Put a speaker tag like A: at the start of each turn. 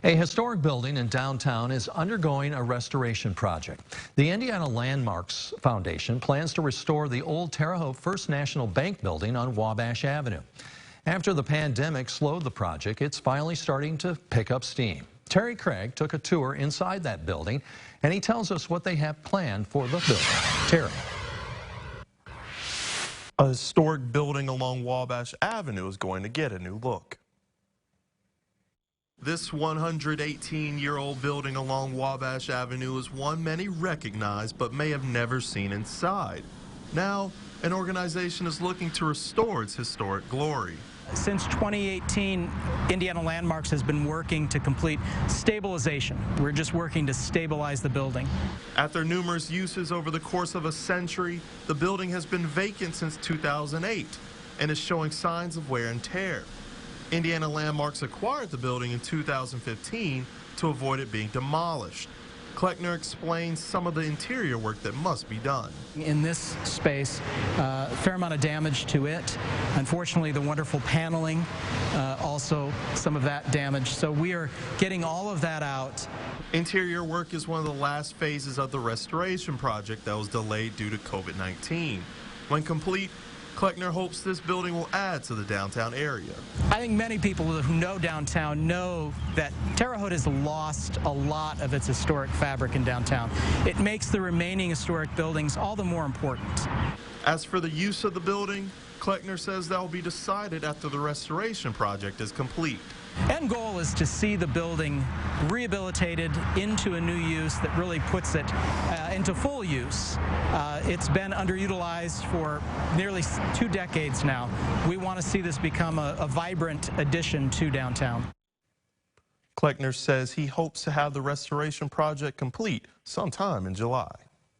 A: A historic building in downtown is undergoing a restoration project. The Indiana Landmarks Foundation plans to restore the old Terre Haute First National Bank building on Wabash Avenue. After the pandemic slowed the project, it's finally starting to pick up steam. Terry Craig took a tour inside that building, and he tells us what they have planned for the building. Terry.
B: A historic building along Wabash Avenue is going to get a new look. This 118-year-old building along Wabash Avenue is one many recognize but may have never seen inside. Now, an organization is looking to restore its historic glory.
C: Since 2018, Indiana Landmarks has been working to complete stabilization. We're just working to stabilize the building.
B: After numerous uses over the course of a century, the building has been vacant since 2008 and is showing signs of wear and tear. Indiana Landmarks acquired the building in 2015 to avoid it being demolished. Kleckner explains some of the interior work that must be done.
C: In this space, a fair amount of damage to it. Unfortunately, the wonderful paneling, also some of that damage. So we are getting all of that out.
B: Interior work is one of the last phases of the restoration project that was delayed due to COVID-19. When complete, Kleckner hopes this building will add to the downtown area.
C: I think many people who know downtown know that Terre Haute has lost a lot of its historic fabric in downtown. It makes the remaining historic buildings all the more important.
B: As for the use of the building, Kleckner says that will be decided after the restoration project is complete.
C: End goal is to see the building rehabilitated into a new use that really puts it into full use. It's been underutilized for nearly 2 decades now. We want to see this become a vibrant addition to downtown.
B: Kleckner says he hopes to have the restoration project complete sometime in July.